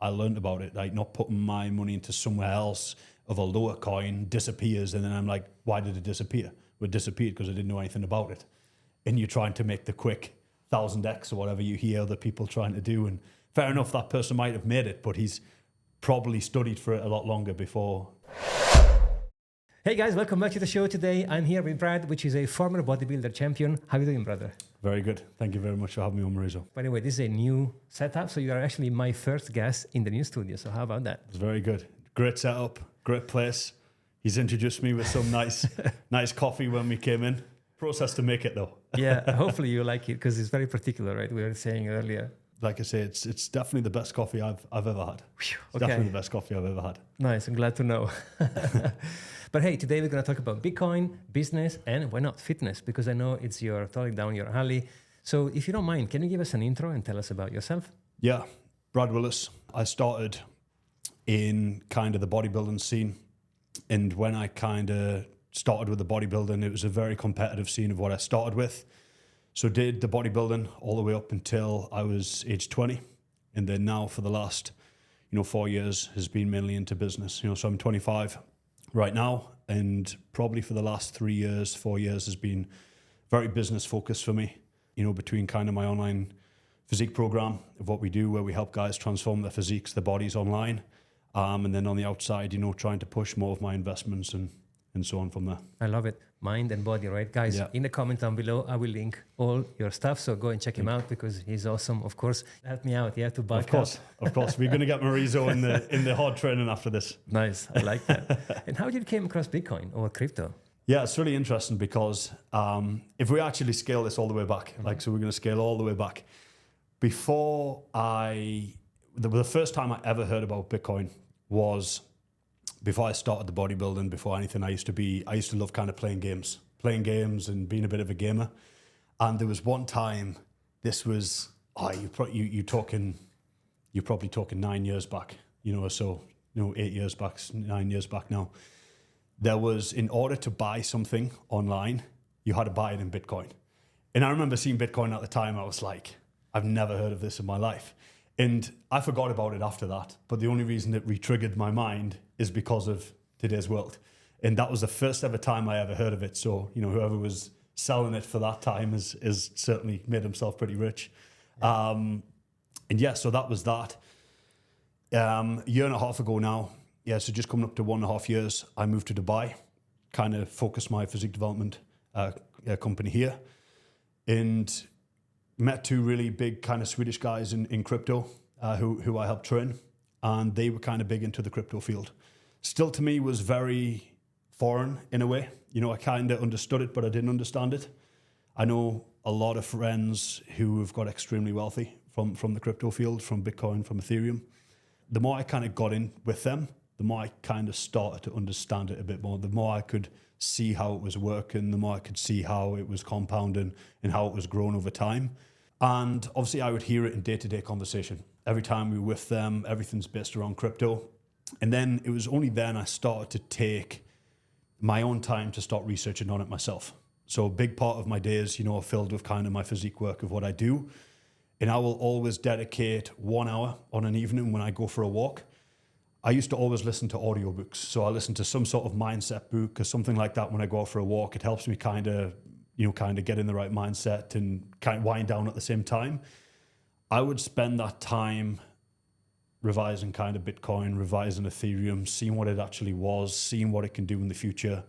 I learned about it, like not putting my money into somewhere else of a lower coin disappears. And then I'm like, why did it disappear? Well, it disappeared because I didn't know anything about it. And you're trying to make the quick 1000x or whatever you hear other people trying to do. And fair enough, that person might have made it, but he's probably studied for it a lot longer before. Hey guys, welcome back to the show today. I'm here with Brad, which is a former bodybuilder champion. How are you doing, brother? Very good. Thank you very much for having me on, Maurizo. By the way, this is a new setup, so you are actually my first guest in the new studio. So how about that? It's very good. Great setup, great place. He's introduced me with some nice coffee when we came in. Process to make it though. Yeah, hopefully you like it because it's very particular, right? We were saying earlier. Like I say, it's definitely the best coffee I've ever had. It's definitely the best coffee I've ever had. Nice, I'm glad to know. But hey, today we're going to talk about Bitcoin, business, and why not fitness? Because I know it's totally down your alley. So if you don't mind, can you give us an intro and tell us about yourself? Yeah, Brad Willis. I started in kind of the bodybuilding scene. And when I kind of started with the bodybuilding, it was a very competitive scene of what I started with. So did the bodybuilding all the way up until I was age 20. And then now for the last, 4 years has been mainly into business. So I'm 25 right now. And probably for the last 4 years has been very business focused for me, between kind of my online physique program of what we do, where we help guys transform their physiques, their bodies online. And then on the outside, trying to push more of my investments and so on from there. I love it. Mind and body, right? Guys, in the comment down below, I will link all your stuff. So go and check him out because he's awesome. Of course, help me out. Yeah, to buy. Of course. We're going to get Maurizo in the hard training after this. Nice. I like that. And how did you came across Bitcoin or crypto? Yeah, it's really interesting because if we actually scale this all the way back, so we're going to scale all the way back. The first time I ever heard about Bitcoin was before I started the bodybuilding, before anything. I used to love kind of playing games and being a bit of a gamer. And there was one time, this was, you're probably talking 9 years back, or so, 8 years back, 9 years back now. There was, in order to buy something online, you had to buy it in Bitcoin. And I remember seeing Bitcoin at the time, I was like, I've never heard of this in my life. And I forgot about it after that. But the only reason it re-triggered my mind is because of today's world. And that was the first ever time I ever heard of it. So, whoever was selling it for that time is certainly made himself pretty rich. So that was that. A year and a half ago now, so just coming up to 1.5 years, I moved to Dubai, kind of focused my physique development company here. And met two really big kind of Swedish guys in crypto who I helped train, and they were kind of big into the crypto field. Still to me was very foreign in a way. I kind of understood it, but I didn't understand it. I know a lot of friends who have got extremely wealthy from the crypto field, from Bitcoin, from Ethereum. The more I kind of got in with them, the more I kind of started to understand it a bit more, the more I could see how it was working, the more I could see how it was compounding and how it was growing over time. And obviously I would hear it in day-to-day conversation. Every time we were with them, everything's based around crypto. And then it was only then I started to take my own time to start researching on it myself. So a big part of my days, are filled with kind of my physique work of what I do. And I will always dedicate 1 hour on an evening when I go for a walk. I used to always listen to audiobooks. So I listen to some sort of mindset book or something like that when I go out for a walk. It helps me kind of get in the right mindset and kind of wind down at the same time. I would spend that time revising kind of Bitcoin, revising Ethereum, seeing what it actually was, seeing what it can do in the future,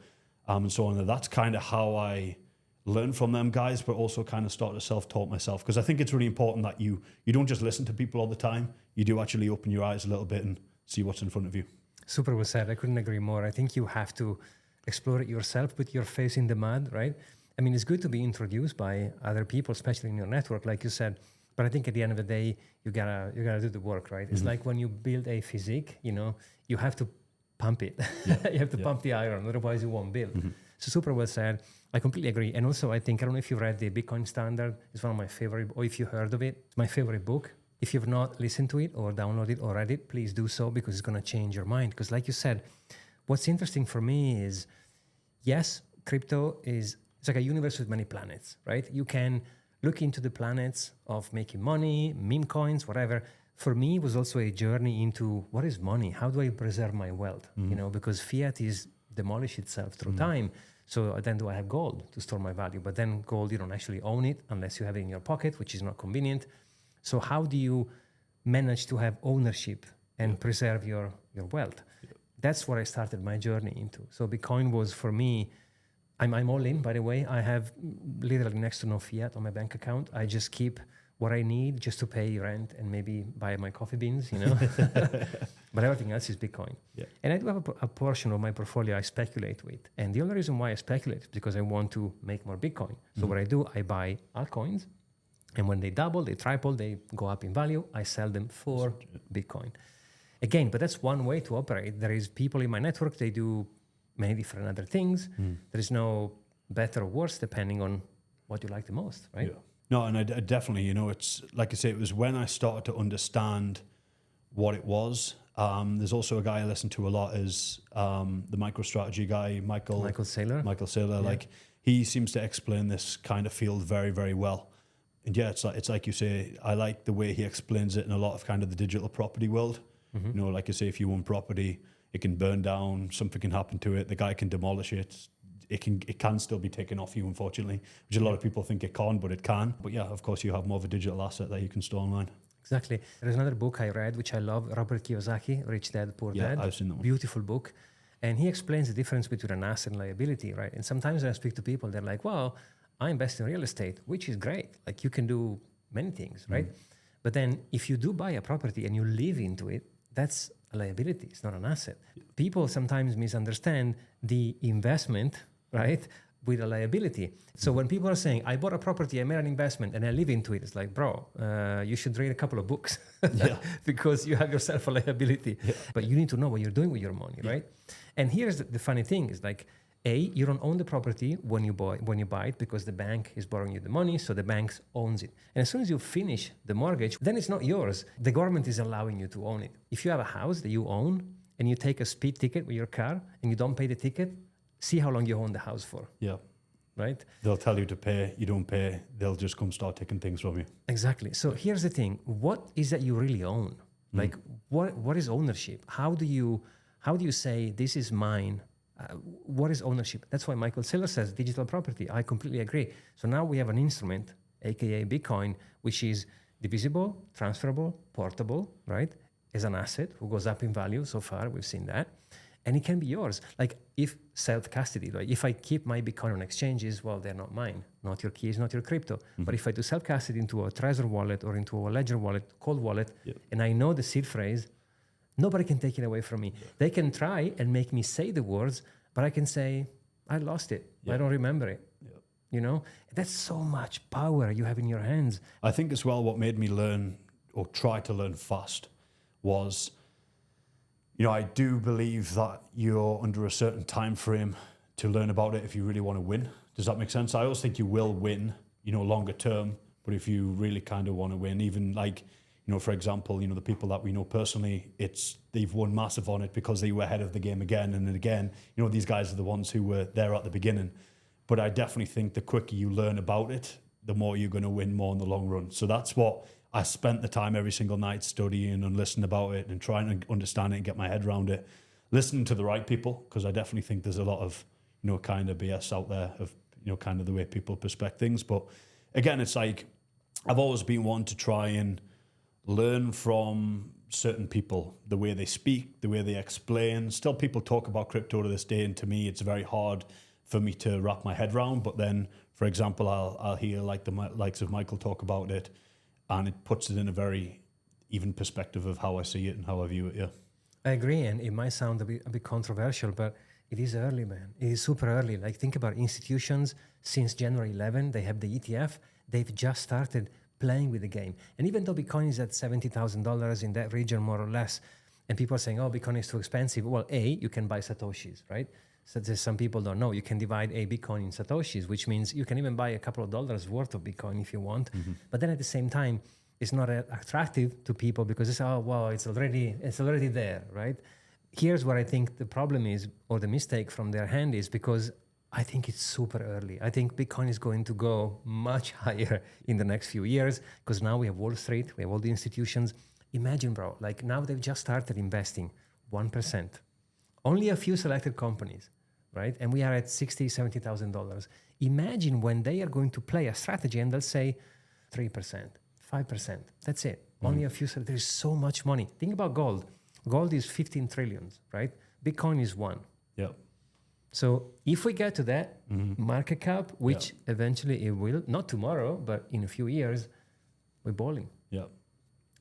and so on. And that's kind of how I learned from them guys, but also kind of started to self-taught myself. Because I think it's really important that you don't just listen to people all the time. You do actually open your eyes a little bit and see what's in front of you. Super well said. I couldn't agree more. I think you have to explore it yourself, put your face in the mud, right? I mean, it's good to be introduced by other people, especially in your network, like you said. But I think at the end of the day, you gotta do the work, right? It's like when you build a physique, you have to pump it. Yeah. You have to pump the iron, otherwise you won't build. So super well said. I completely agree. And also, I don't know if you've read the Bitcoin Standard. It's one of my favorite, or if you heard of it, it's my favorite book. If you've not listened to it or downloaded it or read it, please do so because it's going to change your mind. Because like you said, what's interesting for me is, yes, crypto it's like a universe with many planets, right? You can look into the planets of making money, meme coins, whatever. for me, it was also a journey into what is money? How do I preserve my wealth? Because fiat is demolish itself through time. So then do I have gold to store my value? But then gold, you don't actually own it unless you have it in your pocket, which is not convenient. So how do you manage to have ownership and preserve your wealth? That's what I started my journey into. So Bitcoin was for me, I'm all in, by the way. I have literally next to no fiat on my bank account. I just keep what I need just to pay rent and maybe buy my coffee beans, But everything else is Bitcoin. Yeah. And I do have a portion of my portfolio I speculate with. And the only reason why I speculate is because I want to make more Bitcoin. So what I do, I buy altcoins. And when they double, they triple, they go up in value, I sell them for Bitcoin. Again, but that's one way to operate. There is people in my network, they do many different other things. There is no better or worse depending on what you like the most, right? Yeah. No, and I definitely, it's like I say, it was when I started to understand what it was. There's also a guy I listen to a lot is the MicroStrategy guy, Michael Saylor. Yeah. Like he seems to explain this kind of field very, very well. And yeah, it's like you say, I like the way he explains it in a lot of kind of the digital property world. Like you say, if you own property, it can burn down, something can happen to it, the guy can demolish it. It can still be taken off you, unfortunately, which a lot of people think it can't, but it can. But yeah, of course, you have more of a digital asset that you can store online. Exactly. There's another book I read, which I love, Robert Kiyosaki, Rich Dad, Poor Dad. Yeah, I've seen that one. Beautiful book. And he explains the difference between an asset and liability, right? And sometimes when I speak to people, they're like, well, I invest in real estate, which is great. Like you can do many things, right? But then if you do buy a property and you live into it, that's a liability. It's not an asset. People sometimes misunderstand the investment, right, with a liability. So when people are saying, I bought a property, I made an investment, and I live into it, it's like, bro, you should read a couple of books because you have yourself a liability. Yeah. But you need to know what you're doing with your money, right? And here's the funny thing is like, you don't own the property when you buy it because the bank is borrowing you the money, so the bank owns it. And as soon as you finish the mortgage, then it's not yours. The government is allowing you to own it. If you have a house that you own and you take a speed ticket with your car and you don't pay the ticket, see how long you own the house for. Yeah. Right? They'll tell you to pay, you don't pay, they'll just come start taking things from you. Exactly. So here's the thing. What is that you really own? Like what is ownership? How do you say this is mine? What is ownership? That's why Michael Saylor says digital property. I completely agree. So now we have an instrument, aka Bitcoin, which is divisible, transferable, portable, right? As an asset who goes up in value. So far, we've seen that. And it can be yours. Like if self-custody, like if I keep my Bitcoin on exchanges, well, they're not mine, not your keys, not your crypto. But if I do self-custody into a Trezor wallet or into a Ledger wallet, cold wallet, and I know the seed phrase, nobody can take it away from me. Yeah. They can try and make me say the words, but I can say, I lost it. Yeah. I don't remember it. Yeah. That's so much power you have in your hands. I think as well what made me learn or try to learn fast was, I do believe that you're under a certain time frame to learn about it if you really want to win. Does that make sense? I always think you will win, longer term, but if you really kind of want to win, even like, for example, the people that we know personally, they've won massive on it because they were ahead of the game again and again. These guys are the ones who were there at the beginning. But I definitely think the quicker you learn about it, the more you're going to win more in the long run. So that's what I spent the time every single night studying and listening about it and trying to understand it and get my head around it. Listening to the right people, because I definitely think there's a lot of, kind of BS out there of, kind of the way people perspect things. But again, it's like I've always been one to try and learn from certain people, the way they speak, the way they explain. Still, people talk about crypto to this day, and to me, it's very hard for me to wrap my head around. But then, for example, I'll hear like the likes of Michael talk about it, and it puts it in a very even perspective of how I see it and how I view it. Yeah, I agree, and it might sound a bit controversial, but it is early, man. It is super early. Like think about institutions since January 11, they have the ETF. They've just started playing with the game. And even though Bitcoin is at $70,000 in that region, more or less, and people are saying, oh, Bitcoin is too expensive. Well, you can buy Satoshis, right? So some people don't know. You can divide a Bitcoin in Satoshis, which means you can even buy a couple of dollars worth of Bitcoin if you want. But then at the same time, it's not attractive to people because it's, oh, wow, it's already there, right? Here's what I think the problem is, or the mistake from their hand is, because I think it's super early. I think Bitcoin is going to go much higher in the next few years because now we have Wall Street, we have all the institutions. Imagine, bro, like now they've just started investing 1%. Only a few selected companies, right? And we are at $60,000, $70,000. Imagine when they are going to play a strategy and they'll say 3%, 5%. That's it. Only a few. There is so much money. Think about gold. Gold is 15 trillions, right? Bitcoin is 1. Yeah. So if we get to that market cap, which eventually it will, not tomorrow, but in a few years, we're balling. Yeah.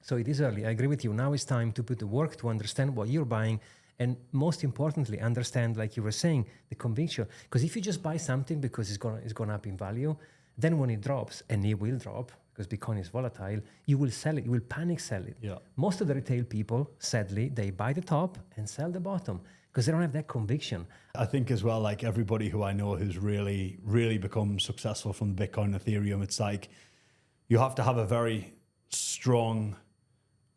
So it is early. I agree with you. Now it's time to put the work to understand what you're buying. And most importantly, understand, like you were saying, the conviction. Because if you just buy something because it's gone up in value, then when it drops, and it will drop because Bitcoin is volatile, you will sell it. You will panic sell it. Yeah. Most of the retail people, sadly, they buy the top and sell the bottom because they don't have that conviction. I think as well, like everybody who I know who's really, really become successful from Bitcoin and Ethereum, it's like you have to have a very strong,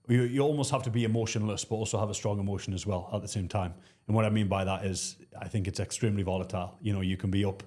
you almost have to be emotionless, but also have a strong emotion as well at the same time. And what I mean by that is I think it's extremely volatile. You know, you can be up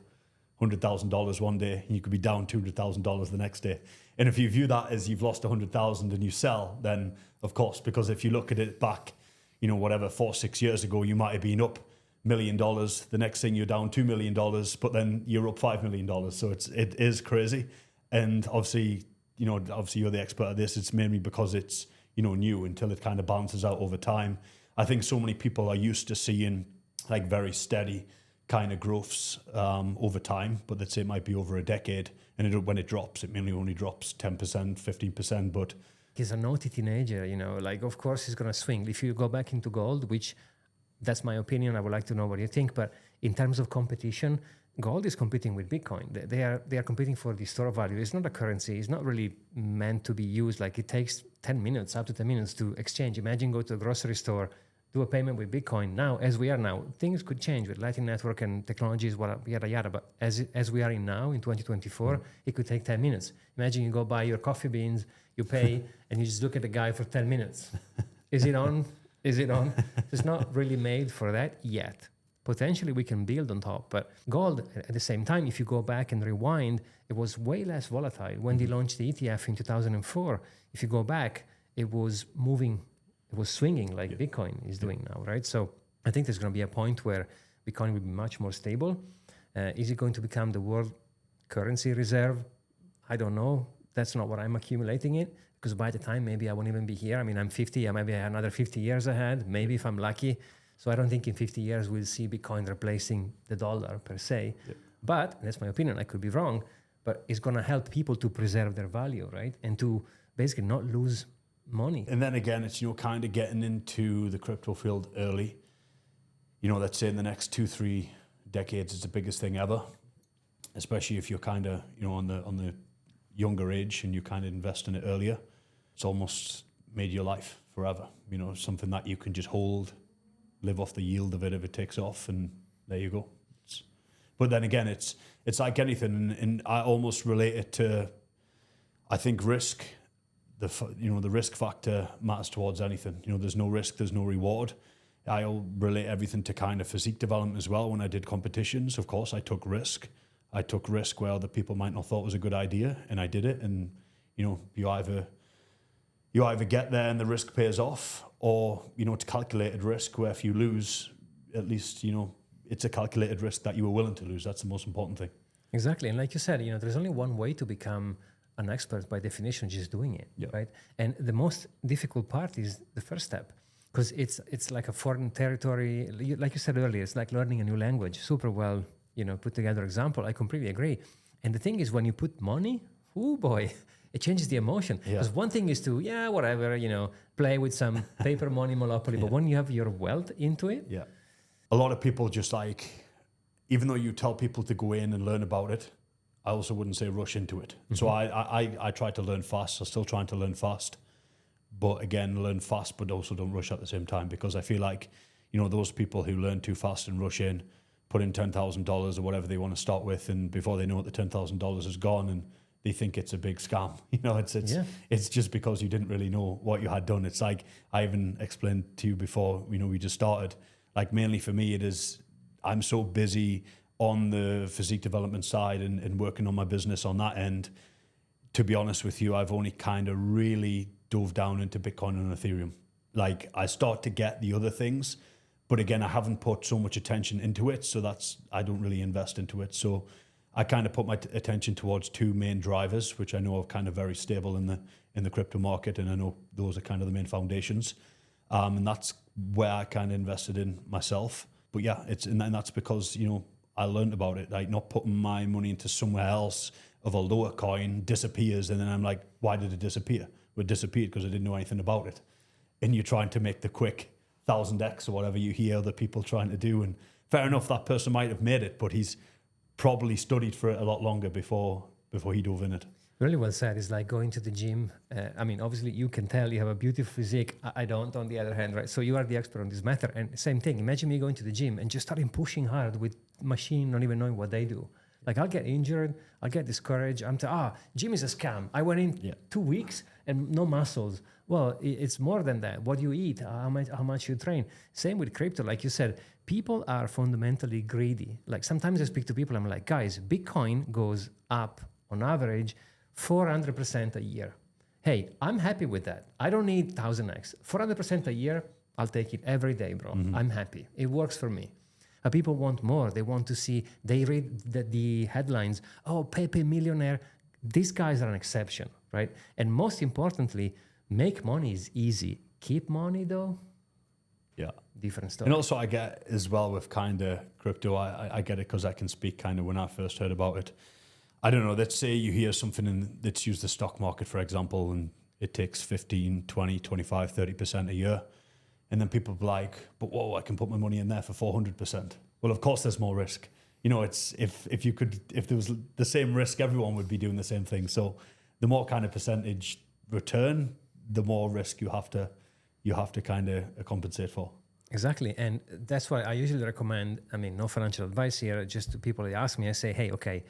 $100,000 one day and you could be down $200,000 the next day. And if you view that as you've lost 100,000 and you sell, then of course, because if you look at it back, you know, whatever, 4-6 years ago, you might have been up $1 million. The next thing you're down $2 million, but then you're up $5 million. So it is crazy. And obviously, you know, obviously you're the expert at this. It's mainly because it's, you know, new until it kind of balances out over time. I think so many people are used to seeing like very steady kind of growths over time, but let's say it might be over a decade. And when it drops, it mainly only drops 10%, 15%. But he's a naughty teenager, you know, like, of course he's going to swing. If you go back into gold, which that's my opinion, I would like to know what you think. But in terms of competition, gold is competing with Bitcoin. They are competing for the store of value. It's not a currency. It's not really meant to be used. Like it takes 10 minutes, up to 10 minutes to exchange. Imagine go to a grocery store, do a payment with Bitcoin. Now, as we are now, things could change with Lightning Network and technologies, yada, yada. But as we are in now, in 2024, it could take 10 minutes. Imagine you go buy your coffee beans, you pay, and you just look at the guy for 10 minutes. Is it on? Is it on? It's not really made for that yet. Potentially we can build on top. But gold, at the same time, if you go back and rewind, it was way less volatile. When they launched the ETF in 2004, if you go back, it was moving, it was swinging like Bitcoin is doing now, right? So I think there's going to be a point where Bitcoin will be much more stable. Is it going to become the world currency reserve? I don't know. That's not what I'm accumulating it, because by the time maybe I won't even be here. I mean, I'm 50, I maybe have another 50 years ahead, maybe if I'm lucky. So I don't think in 50 years we'll see Bitcoin replacing the dollar per se. Yep. But, and that's my opinion, I could be wrong, but it's going to help people to preserve their value, right? And to basically not lose money. And then again, it's, you know, kind of getting into the crypto field early. You know, let's say in the next 2-3 decades, it's the biggest thing ever, especially if you're kind of, you know, on the younger age and you kind of invest in it earlier. It's almost made your life forever. You know, something that you can just hold, live off the yield of it if it takes off, and there you go. But then again, it's like anything, and I almost relate it to, I think risk, the risk factor matters towards anything. You know, there's no risk, there's no reward. I'll relate everything to kind of physique development as well. When I did competitions, of course, I took risk. I took risk where other people might not thought was a good idea, and I did it. And, you know, you either get there and the risk pays off, or, you know, it's calculated risk where if you lose, at least, you know, it's a calculated risk that you were willing to lose. That's the most important thing. Exactly. And like you said, you know, there's only one way to become an expert by definition, just doing it, right? And the most difficult part is the first step, because it's like a foreign territory. Like you said earlier, it's like learning a new language. Super well, you know, put together example. I completely agree. And the thing is, when you put money, oh boy, it changes the emotion. Because one thing is to, whatever, you know, play with some paper money monopoly. But when you have your wealth into it. Yeah. A lot of people just like, even though you tell people to go in and learn about it, I also wouldn't say rush into it. Mm-hmm. So I try to learn fast. I'm still trying to learn fast. But again, learn fast, but also don't rush at the same time. Because I feel like, you know, those people who learn too fast and rush in, put in $10,000 or whatever they want to start with, and before they know it, the $10,000 is gone, and they think it's a big scam. You know, it's just because you didn't really know what you had done. It's like I even explained to you before, you know, we just started. Like mainly for me, it is, I'm so busy on the physique development side and working on my business on that end. To be honest with you, I've only kind of really dove down into Bitcoin and Ethereum. Like I start to get the other things, but again, I haven't put so much attention into it. So I don't really invest into it. So I kind of put my attention towards two main drivers, which I know are kind of very stable in the crypto market. And I know those are kind of the main foundations. And that's where I kind of invested in myself. But yeah, and that's because, I learned about it, like not putting my money into somewhere else of a lower coin disappears. And then I'm like, why did it disappear? Well, it disappeared because I didn't know anything about it. And you're trying to make the quick 1000x or whatever you hear other people trying to do. And fair enough, that person might have made it, but he's probably studied for it a lot longer before he dove in it. Really well said. It's like going to the gym. Obviously you can tell you have a beautiful physique. I don't, on the other hand, right? So you are the expert on this matter. And same thing, imagine me going to the gym and just starting pushing hard with machine, not even knowing what they do. Like I'll get injured, I'll get discouraged. Gym is a scam. I went in 2 weeks and no muscles. Well, it's more than that. What you eat, how much you train. Same with crypto. Like you said, people are fundamentally greedy. Like sometimes I speak to people, I'm like, guys, Bitcoin goes up on average 400% a year. Hey, I'm happy with that. I don't need 1000x. 400% a year, I'll take it every day, bro. Mm-hmm. I'm happy. It works for me. People want more. They want to see, they read the headlines, oh, Pepe millionaire. These guys are an exception, right? And most importantly, make money is easy. Keep money though, different stuff. And also I get as well with kind of crypto, I get it because I can speak kind of when I first heard about it. I don't know, let's say you hear something let's use the stock market, for example, and it takes 15, 20, 25, 30% a year. And then people be like, but whoa, I can put my money in there for 400%. Well, of course there's more risk. It's if there was the same risk, everyone would be doing the same thing. So the more kind of percentage return, the more risk you have to kind of compensate for. Exactly. And that's why I usually recommend, no financial advice here, just to people that ask me, I say, hey, okay,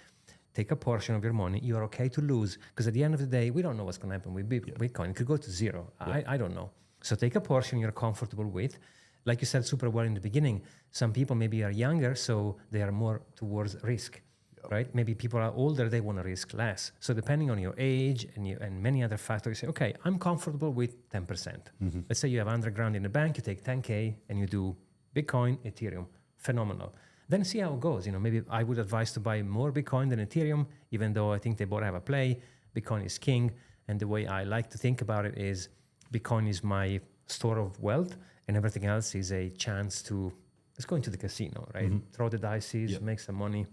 take a portion of your money. You're okay to lose. Because at the end of the day, we don't know what's going to happen with Bitcoin. It could go to zero. Yeah. I don't know. So take a portion you're comfortable with. Like you said super well in the beginning, some people maybe are younger, so they are more towards risk, right? Maybe people are older, they want to risk less. So depending on your age and many other factors, you say, okay, I'm comfortable with 10%. Mm-hmm. Let's say you have 100 grand in the bank, you take 10K and you do Bitcoin, Ethereum, phenomenal. Then see how it goes. Maybe I would advise to buy more Bitcoin than Ethereum, even though I think they both have a play. Bitcoin is king. And the way I like to think about it is Bitcoin is my store of wealth and everything else is a chance to, let's go into the casino, right? Mm-hmm. Throw the dice, make some money.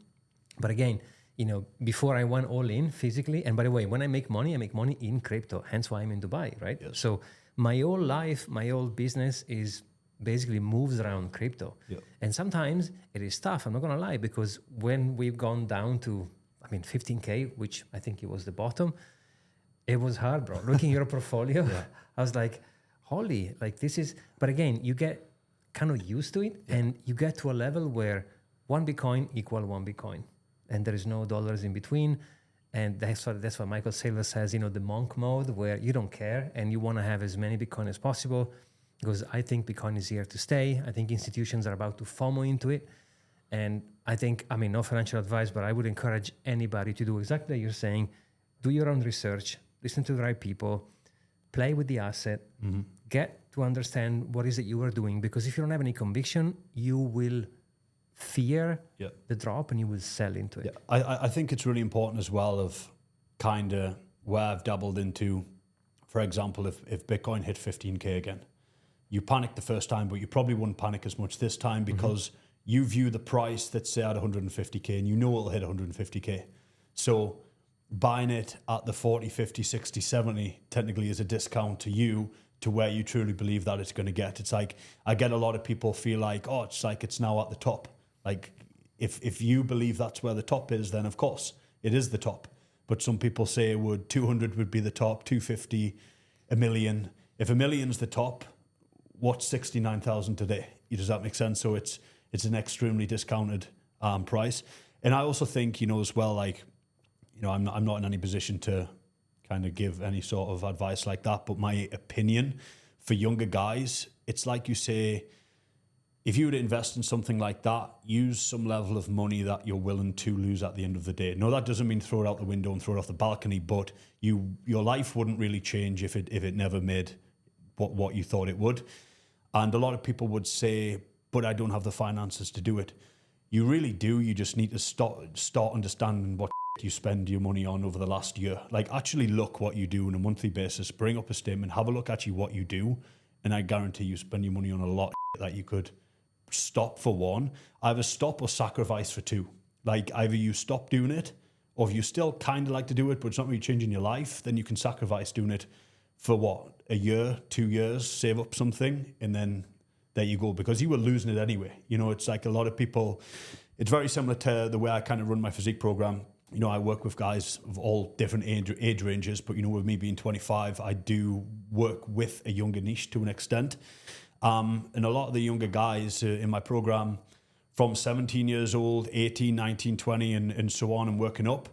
But again, before I went all in physically, and by the way, when I make money in crypto, hence why I'm in Dubai, right? Yes. So my whole life, my whole business is basically moves around crypto. Yep. And sometimes it is tough, I'm not gonna lie, because when we've gone down to, 15K, which I think it was the bottom, it was hard, bro. Looking at your portfolio, I was like, holy, this is, but again, you get kind of used to it and you get to a level where one Bitcoin equal one Bitcoin and there is no dollars in between. And that's what Michael Saylor says, the monk mode where you don't care and you want to have as many Bitcoin as possible, because I think Bitcoin is here to stay. I think institutions are about to FOMO into it. And I think, no financial advice, but I would encourage anybody to do exactly what you're saying. Do your own research, listen to the right people, play with the asset, get to understand what is it you are doing. Because if you don't have any conviction, you will fear the drop and you will sell into it. Yeah. I think it's really important as well of kind of where I've dabbled into, for example, if Bitcoin hit 15K again, you panicked the first time, but you probably wouldn't panic as much this time because you view the price that's say at 150K and you know it'll hit 150K. So buying it at the 40, 50, 60, 70 technically is a discount to you to where you truly believe that it's going to get. It's like, I get a lot of people feel like, oh, it's like it's now at the top. Like if you believe that's where the top is, then of course it is the top. But some people say 200 would be the top, 250, a million. If a million's the top, what's 69,000 today? Does that make sense? So it's an extremely discounted price. And I also think, as well, like, I'm not in any position to kind of give any sort of advice like that. But my opinion for younger guys, it's like you say, if you were to invest in something like that, use some level of money that you're willing to lose at the end of the day. No, that doesn't mean throw it out the window and throw it off the balcony, but your life wouldn't really change if it never made what you thought it would. And a lot of people would say, but I don't have the finances to do it. You really do. You just need to start understanding what you spend your money on over the last year. Like, actually look what you do on a monthly basis, bring up a statement, have a look at what you do, and I guarantee you spend your money on a lot that you could stop for one, either stop or sacrifice for two. Like, either you stop doing it, or if you still kind of like to do it, but it's not really changing your life, then you can sacrifice doing it for what, a year, 2 years, save up something, and then there you go, because you were losing it anyway. You know, it's like a lot of people, it's very similar to the way I kind of run my physique program. You know, I work with guys of all different age ranges, but, you know, with me being 25, I do work with a younger niche to an extent. And a lot of the younger guys in my program, from 17 years old, 18, 19, 20, and so on, and working up.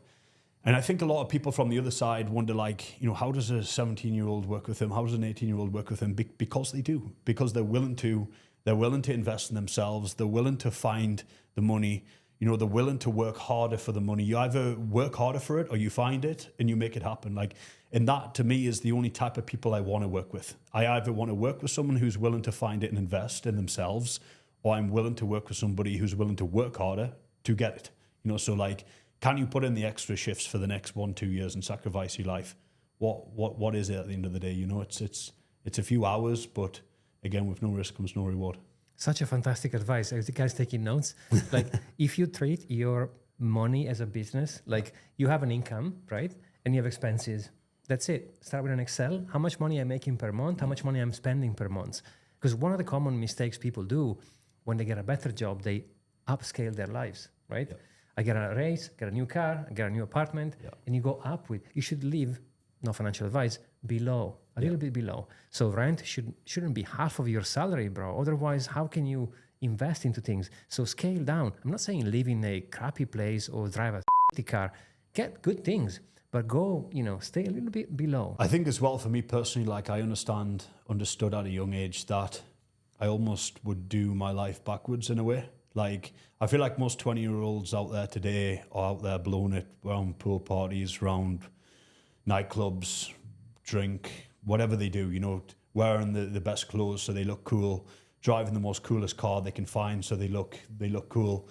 And I think a lot of people from the other side wonder, like, you know, how does a 17-year-old work with him? How does an 18-year-old work with him? Because they do. Because they're willing to invest in themselves. They're willing to find the money. You know, they're willing to work harder for the money. You either work harder for it or you find it and you make it happen. Like, and that to me is the only type of people I want to work with. I either want to work with someone who's willing to find it and invest in themselves, or I'm willing to work with somebody who's willing to work harder to get it. You know, so like, can you put in the extra shifts for the next 1-2 years and sacrifice your life? What is it at the end of the day? You know, it's a few hours, but again, with no risk comes no reward. Such a fantastic advice. Are you guys taking notes? Like, if you treat your money as a business, like you have an income, right? And you have expenses. That's it. Start with an Excel. How much money I'm making per month? How much money I'm spending per month? Because one of the common mistakes people do when they get a better job, they upscale their lives, right? Yeah. I get a raise, get a new car, I get a new apartment, and you go up with, you should live, no financial advice, below, a little bit below. So rent shouldn't be half of your salary, bro. Otherwise, how can you invest into things? So scale down. I'm not saying live in a crappy place or drive a shitty car. Get good things, but go, you know, stay a little bit below. I think as well, for me personally, like I understood at a young age that I almost would do my life backwards in a way. Like, I feel like most 20-year-olds out there today are out there blowing it around pool parties, around nightclubs, drink, whatever they do, you know, wearing the best clothes so they look cool, driving the most coolest car they can find so they look cool.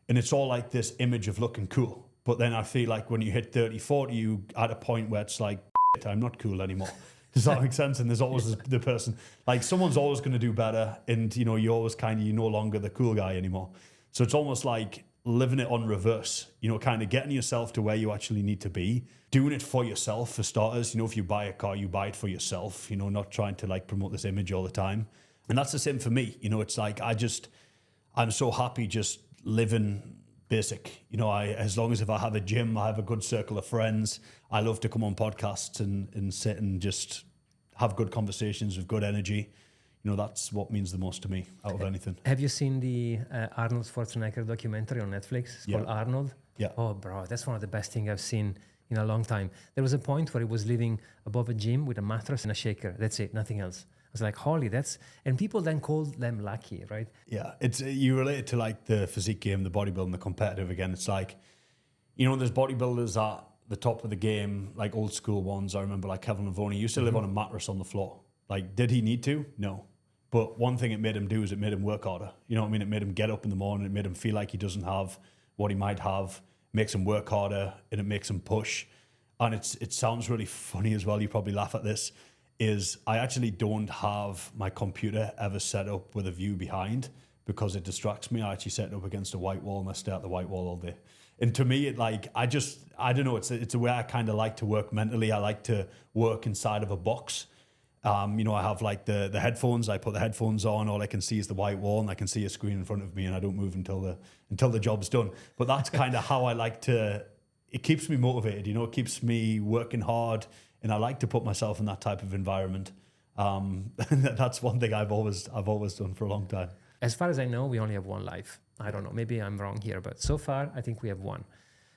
And it's all like this image of looking cool. But then I feel like when you hit 30, 40, you at a point where it's like, I'm not cool anymore. Does that make sense? And there's always the person, like someone's always going to do better. And, you know, you're no longer the cool guy anymore. So it's almost like living it on reverse, you know, kind of getting yourself to where you actually need to be, doing it for yourself for starters. You know, if you buy a car, you buy it for yourself, you know, not trying to like promote this image all the time. And that's the same for me. You know, it's like, I'm so happy just living basic. You know, as long as if I have a gym, I have a good circle of friends. I love to come on podcasts and sit and just have good conversations with good energy. You know, that's what means the most to me out of anything. Have you seen the Arnold Schwarzenegger documentary on Netflix? It's called Arnold. Yeah. Oh, bro, that's one of the best things I've seen in a long time. There was a point where he was living above a gym with a mattress and a shaker. That's it, nothing else. I was like, holy, and people then called them lucky, right? Yeah, it's you relate it to like the physique game, the bodybuilding, the competitive again. It's like, you know, there's bodybuilders at the top of the game, like old school ones. I remember like Kevin Lavoni used to live on a mattress on the floor. Like, did he need to? No. But one thing it made him do is it made him work harder. You know what I mean? It made him get up in the morning. It made him feel like he doesn't have what he might have. It makes him work harder and it makes him push. And it sounds really funny as well. You probably laugh at this. Is I actually don't have my computer ever set up with a view behind because it distracts me. I actually set it up against a white wall and I stare at the white wall all day. And to me, I don't know, it's a way I kind of like to work mentally. I like to work inside of a box. You know, I have like the headphones. I put the headphones on. All I can see is the white wall and I can see a screen in front of me and I don't move until the job's done. But that's kind of how I like to, it keeps me motivated, you know, it keeps me working hard. And I like to put myself in that type of environment. That's one thing I've always done for a long time. As far as I know, we only have one life. I don't know. Maybe I'm wrong here, but so far, I think we have one.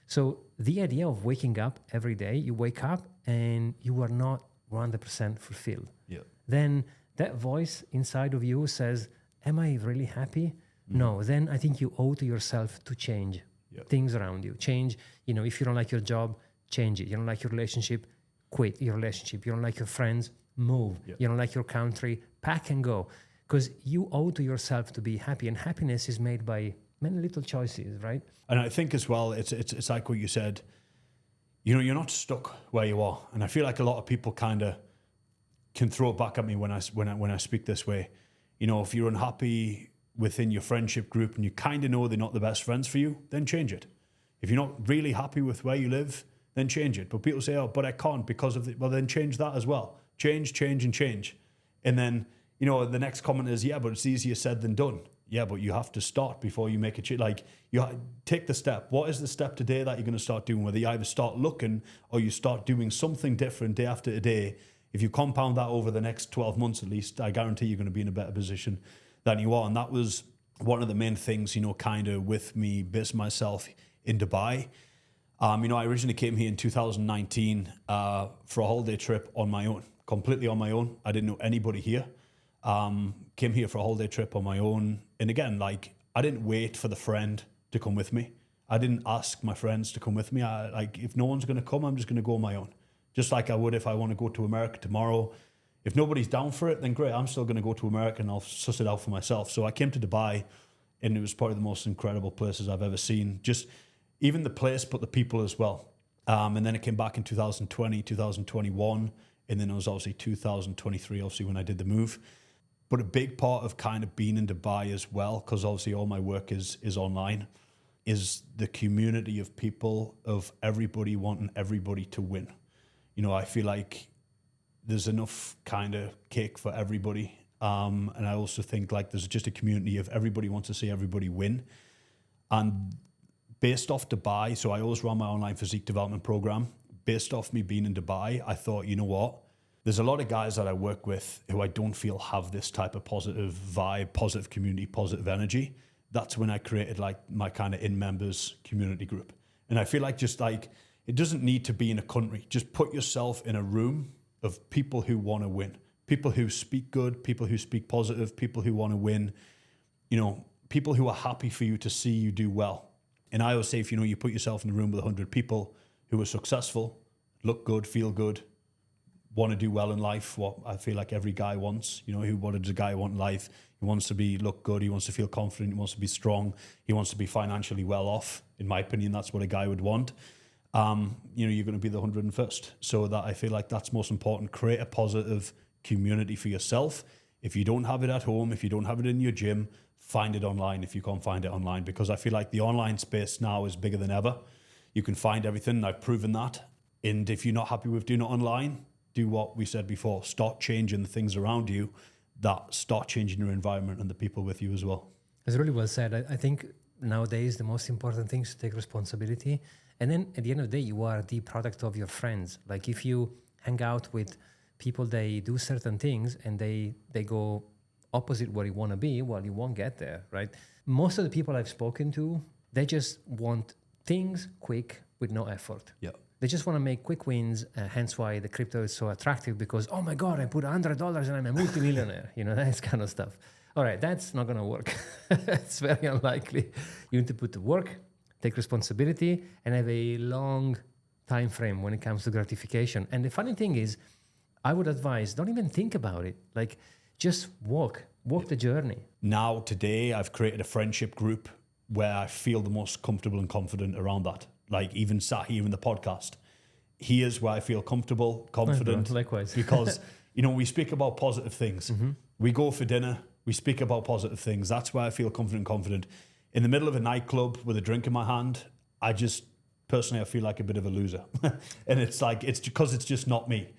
So the idea of waking up every day, you wake up and you are not 100% fulfilled. Yeah. Then that voice inside of you says, am I really happy? No, then I think you owe to yourself to change things around you. Change, if you don't like your job, change it. You don't like your relationship, quit your relationship. You don't like your friends, move. You don't like your country, pack and go. Because you owe to yourself to be happy. And happiness is made by many little choices, right? And I think as well, it's like what you said, you're not stuck where you are. And I feel like a lot of people kind of can throw it back at me when I speak this way. If you're unhappy within your friendship group and you kind of know they're not the best friends for you, then change it. If you're not really happy with where you live, then change it. But people say, oh, but I can't because of well, then change that as well. Change. And then, the next comment is, yeah, but it's easier said than done. Yeah, but you have to start before you make a change. Like, take the step. What is the step today that you're going to start doing? Whether you either start looking or you start doing something different day after day. If you compound that over the next 12 months at least, I guarantee you're going to be in a better position than you are. And that was one of the main things, kind of with me basing myself in Dubai. I originally came here in 2019 for a holiday trip on my own, completely on my own. I didn't know anybody here. Came here for a holiday trip on my own. And again, I didn't wait for the friend to come with me. I didn't ask my friends to come with me. If no one's going to come, I'm just going to go on my own. Just like I would if I want to go to America tomorrow. If nobody's down for it, then great. I'm still going to go to America and I'll suss it out for myself. So I came to Dubai and it was probably the most incredible places I've ever seen. Just even the place, but the people as well. And then I came back in 2020, 2021. And then it was obviously 2023, obviously when I did the move. But a big part of kind of being in Dubai as well, because obviously all my work is online, is the community of people, of everybody wanting everybody to win. I feel like there's enough kind of cake for everybody. And I also think there's just a community of everybody wants to see everybody win. And based off Dubai, so I always run my online physique development program. Based off me being in Dubai, I thought, you know what? There's a lot of guys that I work with who I don't feel have this type of positive vibe, positive community, positive energy. That's when I created my kind of in-members community group. And I feel it doesn't need to be in a country. Just put yourself in a room of people who want to win, people who speak good, people who speak positive, people who want to win, people who are happy for you to see you do well. And I always say, if you put yourself in a room with 100 people who are successful, look good, feel good, want to do well in life, what I feel like every guy wants, what does a guy want in life? He wants to look good, he wants to feel confident, he wants to be strong, he wants to be financially well off. In my opinion, that's what a guy would want. You're going to be the 101st. So that I feel like that's most important. Create a positive community for yourself. If you don't have it at home, if you don't have it in your gym, find it online if you can't find it online, because I feel like the online space now is bigger than ever. You can find everything. I've proven that. And if you're not happy with doing it online, do what we said before. Start changing the things around you that start changing your environment and the people with you as well. It's really well said. I think nowadays the most important thing is to take responsibility. And then at the end of the day, you are the product of your friends. Like if you hang out with people, they do certain things and they go opposite where you want to be, well, you won't get there, right? Most of the people I've spoken to, they just want things quick with no effort. Yeah. They just want to make quick wins, hence why the crypto is so attractive, because, oh my God, I put $100 and I'm a multimillionaire, that kind of stuff. All right, that's not going to work. It's very unlikely. You need to put the work, take responsibility, and have a long time frame when it comes to gratification. And the funny thing is, I would advise, don't even think about it. Just walk the journey. Now, today, I've created a friendship group where I feel the most comfortable and confident around that. Even sat here in the podcast, here's where I feel comfortable, confident. Likewise. Because, we speak about positive things. Mm-hmm. We go for dinner, we speak about positive things. That's where I feel confident. In the middle of a nightclub with a drink in my hand, I feel like a bit of a loser. And it's because it's just not me.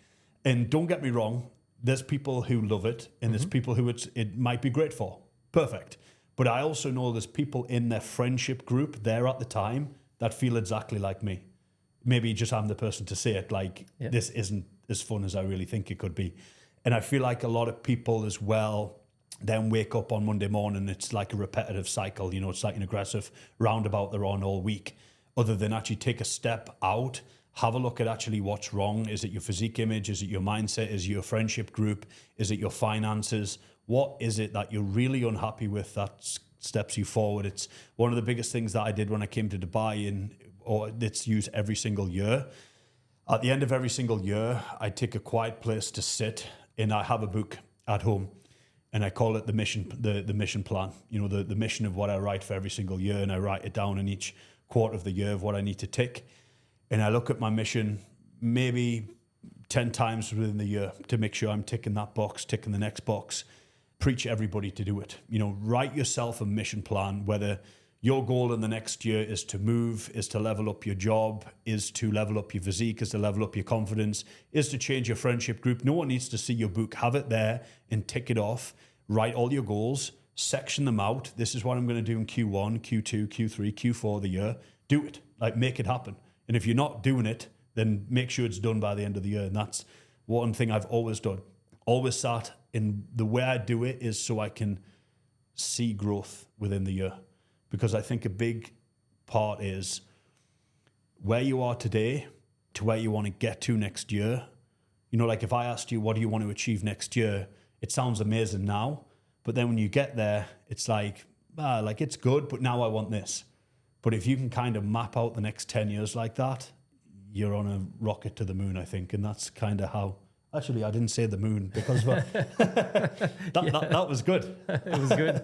And don't get me wrong, there's people who love it and there's people who it might be great for. Perfect. But I also know there's people in their friendship group there at the time that feel exactly like me. Maybe just I'm the person to say it, this isn't as fun as I really think it could be. And I feel like a lot of people as well then wake up on Monday morning, it's like a repetitive cycle, it's like an aggressive roundabout they're on all week, other than actually take a step out, have a look at actually what's wrong. Is it your physique image? Is it your mindset? Is it your friendship group? Is it your finances? what is it that you're really unhappy with that steps you forward? It's one of the biggest things that I did when I came to Dubai, or it's used every single year. At the end of every single year, I take a quiet place to sit, and I have a book at home, and I call it the mission plan. The mission of what I write for every single year, and I write it down in each quarter of the year of what I need to tick. And I look at my mission maybe 10 times within the year to make sure I'm ticking that box, ticking the next box. Preach everybody to do it. Write yourself a mission plan, whether your goal in the next year is to move, is to level up your job, is to level up your physique, is to level up your confidence, is to change your friendship group. No one needs to see your book. Have it there and tick it off. Write all your goals, section them out. This is what I'm going to do in Q1, Q2, Q3, Q4 of the year. Do it. Make it happen. And if you're not doing it, then make sure it's done by the end of the year. And that's one thing I've always done. Always sat in the way I do it is so I can see growth within the year. Because I think a big part is where you are today to where you want to get to next year. If I asked you, what do you want to achieve next year? It sounds amazing now. But then when you get there, it's it's good, but now I want this. But if you can kind of map out the next 10 years like that, you're on a rocket to the moon, I think. And that's kind of how... Actually, I didn't say the moon because that was good. It was good.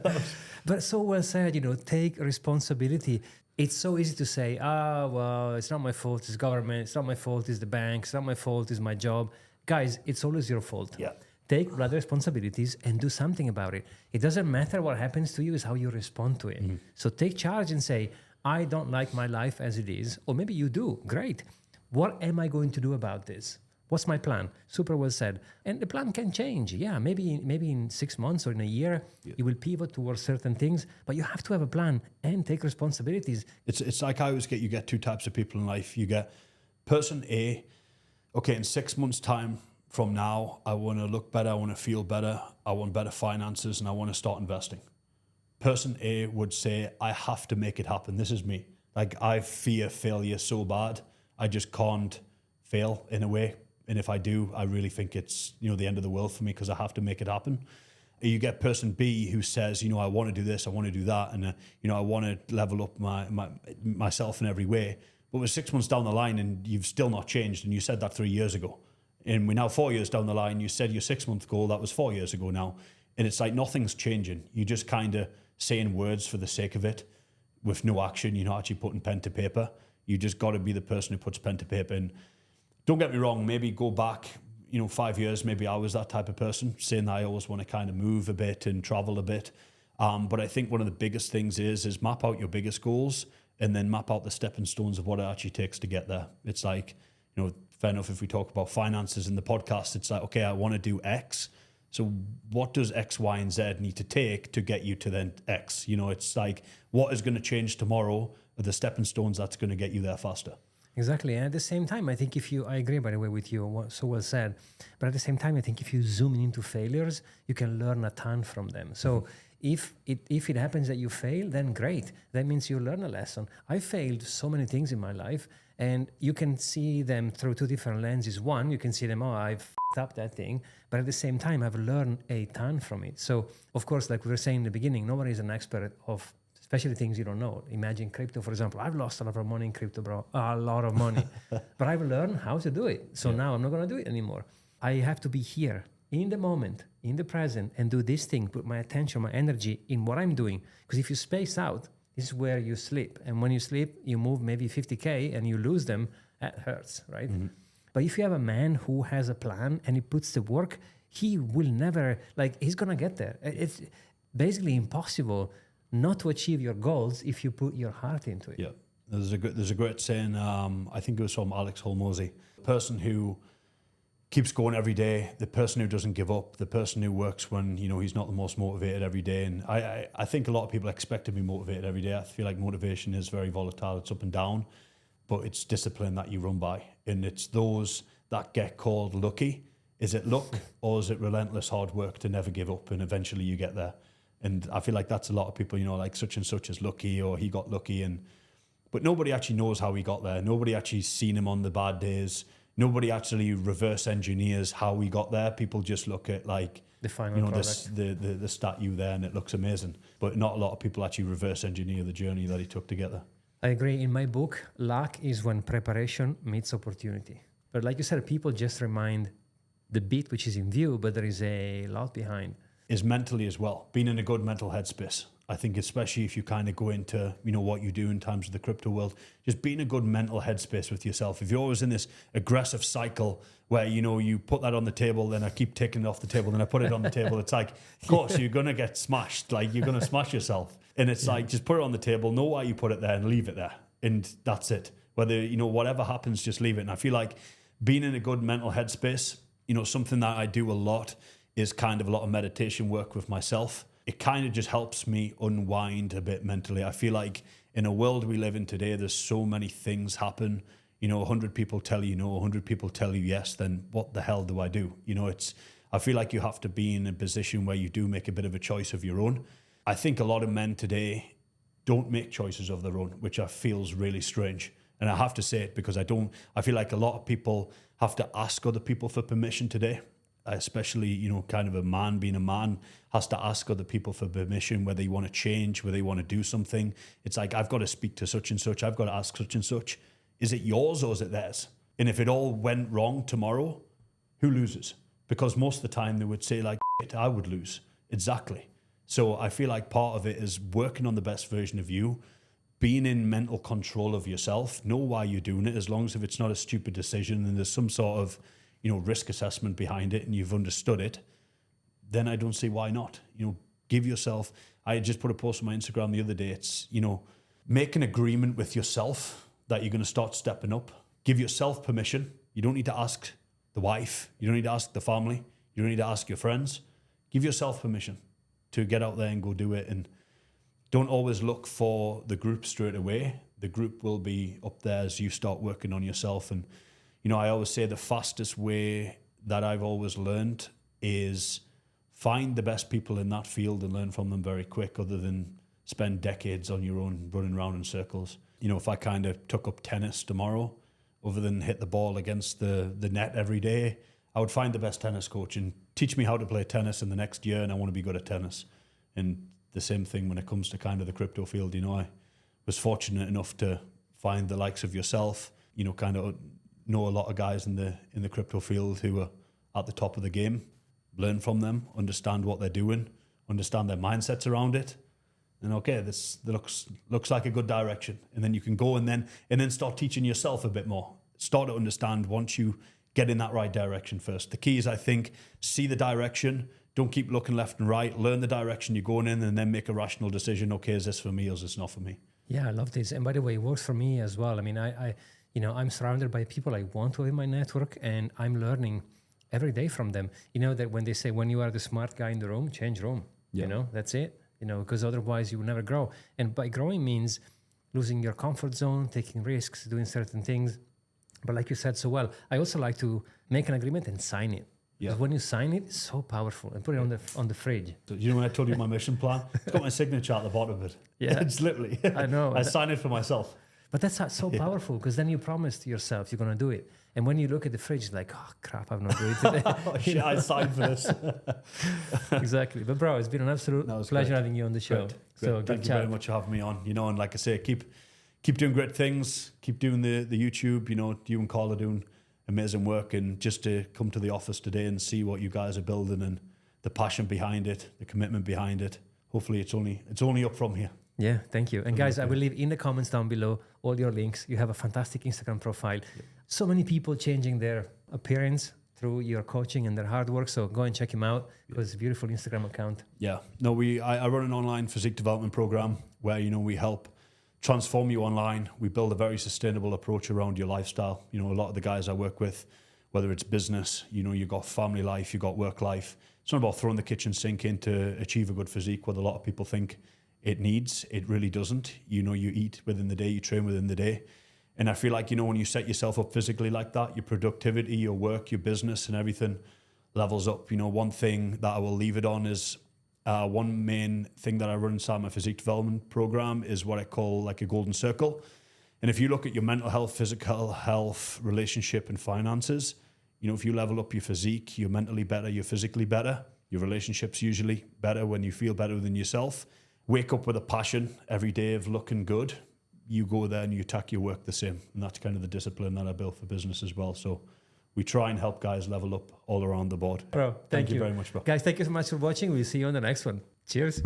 But so well said, take responsibility. It's so easy to say, well, it's not my fault, it's government, it's not my fault, it's the bank, it's not my fault, it's my job. Guys, it's always your fault. Yeah. Take blood responsibilities and do something about it. It doesn't matter what happens to you, it's how you respond to it. Mm-hmm. So take charge and say, I don't like my life as it is. Or maybe you do. Great. What am I going to do about this? What's my plan? Super well said. And the plan can change. Yeah, maybe in 6 months or in a year, you will pivot towards certain things, but you have to have a plan and take responsibilities. It's like I always you get two types of people in life. You get person A, okay, in 6 months' time from now, I want to look better, I want to feel better, I want better finances, and I want to start investing. Person A would say, I have to make it happen. This is me. I fear failure so bad, I just can't fail in a way. And if I do, I really think it's, the end of the world for me because I have to make it happen. You get person B who says, I want to do this, I want to do that. And, I want to level up myself in every way. But we're 6 months down the line and you've still not changed. And you said that 3 years ago. And we're now 4 years down the line. You said your 6 month goal, that was 4 years ago now. And it's like nothing's changing. You just kind of saying words for the sake of it with no action. You're not actually putting pen to paper. You just got to be the person who puts pen to paper. And don't get me wrong, maybe go back, 5 years, maybe I was that type of person, saying that I always want to kind of move a bit and travel a bit. But I think one of the biggest things is map out your biggest goals and then map out the stepping stones of what it actually takes to get there. It's like, fair enough, if we talk about finances in the podcast, it's like, okay, I want to do X. So what does X, Y, and Z need to take to get you to then X? It's like, what is going to change tomorrow are the stepping stones that's going to get you there faster. Exactly. And at the same time, I think I agree, by the way, with you, so well said. But at the same time, I think if you zoom into failures, you can learn a ton from them. So if it happens that you fail, then great. That means you learn a lesson. I failed so many things in my life, and you can see them through two different lenses. One, you can see them, I've f***ed up that thing. But at the same time, I've learned a ton from it. So, of course, like we were saying in the beginning, nobody is an expert of especially things you don't know. Imagine crypto, for example. I've lost a lot of money in crypto, bro. A lot of money. But I've learned how to do it. So now I'm not going to do it anymore. I have to be here in the moment, in the present, and do this thing, put my attention, my energy in what I'm doing. Because if you space out, this is where you sleep. And when you sleep, you move maybe 50K and you lose them, that hurts, right? Mm-hmm. But if you have a man who has a plan and he puts the work, he will never, he's going to get there. It's basically impossible not to achieve your goals if you put your heart into it. Yeah, there's a great saying, I think it was from Alex Holmosy, the person who keeps going every day, the person who doesn't give up, the person who works when, he's not the most motivated every day. And I think a lot of people expect to be motivated every day. I feel like motivation is very volatile, it's up and down, but it's discipline that you run by. And it's those that get called lucky. Is it luck or is it relentless hard work to never give up and eventually you get there? And I feel like that's a lot of people, like such and such is lucky or he got lucky. But nobody actually knows how he got there. Nobody actually seen him on the bad days. Nobody actually reverse engineers how he got there. People just look at The final you know, product. the stat you there and it looks amazing. But not a lot of people actually reverse engineer the journey that he took to get there. I agree. In my book, luck is when preparation meets opportunity. But like you said, people just remind the beat which is in view, but there is a lot behind. Is mentally as well, being in a good mental headspace. I think especially if you kind of go into, you know, what you do in terms of the crypto world, just being a good mental headspace with yourself. If you're always in this aggressive cycle where, you know, you put that on the table, then I keep taking it off the table, then I put it on the table, it's like, of course, you're going to get smashed. Like, you're going to smash yourself. And it's like, just put it on the table, know why you put it there and leave it there. And that's it. Whether, you know, whatever happens, just leave it. And I feel like being in a good mental headspace, you know, something that I do a lot is kind of a lot of meditation work with myself. It kind of just helps me unwind a bit mentally. I feel like in a world we live in today, there's so many things happen. You know, 100 people tell you no, 100 people tell you yes, then what the hell do I do? You know, I feel like you have to be in a position where you do make a bit of a choice of your own. I think a lot of men today don't make choices of their own, which I feel is really strange. And I have to say it because I feel like a lot of people have to ask other people for permission today. Especially, you know, kind of a man being a man has to ask other people for permission, whether you want to change, whether you want to do something. It's like, I've got to speak to such and such. I've got to ask such and such. Is it yours or is it theirs? And if it all went wrong tomorrow, who loses? Because most of the time they would say like, I would lose. Exactly. So I feel like part of it is working on the best version of you, being in mental control of yourself, know why you're doing it, as long as if it's not a stupid decision and there's some sort of, you know, risk assessment behind it and you've understood it, then I don't see why not. You know, give yourself, I just put a post on my Instagram the other day. It's, you know, make an agreement with yourself that you're going to start stepping up. Give yourself permission. You don't need to ask the wife. You don't need to ask the family. You don't need to ask your friends. Give yourself permission to get out there and go do it. And don't always look for the group straight away. The group will be up there as you start working on yourself. And you know, I always say the fastest way that I've always learned is find the best people in that field and learn from them very quick, other than spend decades on your own running around in circles. You know, if I kind of took up tennis tomorrow, other than hit the ball against the net every day, I would find the best tennis coach and teach me how to play tennis in the next year, and I want to be good at tennis. And the same thing when it comes to kind of the crypto field. You know, I was fortunate enough to find the likes of yourself, you know, kind of know a lot of guys in the crypto field who are at the top of the game, learn from them, understand what they're doing, understand their mindsets around it, and okay, this looks like a good direction. And then you can go and then start teaching yourself a bit more. Start to understand once you get in that right direction first. The key is, I think, see the direction. Don't keep looking left and right. Learn the direction you're going in and then make a rational decision. Okay, is this for me or is this not for me? Yeah, I love this. And by the way, it works for me as well. I mean, I you know, I'm surrounded by people I want to have in my network, and I'm learning every day from them. You know, that when they say, when you are the smart guy in the room, change room. Yeah. You know, that's it. You know, because otherwise you will never grow. And by growing means losing your comfort zone, taking risks, doing certain things. But like you said so well, I also like to make an agreement and sign it. Yeah. Because when you sign it, it's so powerful. And put it on the fridge. So, you know, when I told you my mission plan, it's got my signature at the bottom of it. Yeah, it's literally. I know. I sign it for myself. But that's so powerful, because then you promise to yourself you're going to do it. And when you look at the fridge, it's like, oh, crap, I'm not doing it today. Oh, shit, I signed for this. Exactly. But, bro, it's been an absolute pleasure having you on the show. Great. So Thank you very much for having me on. You know, and like I say, keep doing great things. Keep doing the YouTube. You know, you and Carl are doing amazing work. And just to come to the office today and see what you guys are building and the passion behind it, the commitment behind it. Hopefully it's only up from here. Yeah, thank you. And guys, I will leave in the comments down below all your links. You have a fantastic Instagram profile. Yep. So many people changing their appearance through your coaching and their hard work. So go and check him out, because it's a beautiful Instagram account. Yeah. No, I run an online physique development program where, you know, we help transform you online. We build a very sustainable approach around your lifestyle. You know, a lot of the guys I work with, whether it's business, you know, you've got family life, you've got work life. It's not about throwing the kitchen sink in to achieve a good physique, what a lot of people think it needs. It really doesn't. You know, you eat within the day, you train within the day. And I feel like, you know, when you set yourself up physically like that, your productivity, your work, your business and everything levels up. You know, one thing that I will leave it on is one main thing that I run inside my physique development program is what I call like a golden circle. And if you look at your mental health, physical health, relationship and finances, you know, if you level up your physique, you're mentally better, you're physically better. Your relationships usually better when you feel better within yourself. Wake up with a passion every day of looking good. You go there and you attack your work the same. And that's kind of the discipline that I built for business as well. So we try and help guys level up all around the board. Bro, thank you very much, bro. Guys, thank you so much for watching. We'll see you on the next one. Cheers.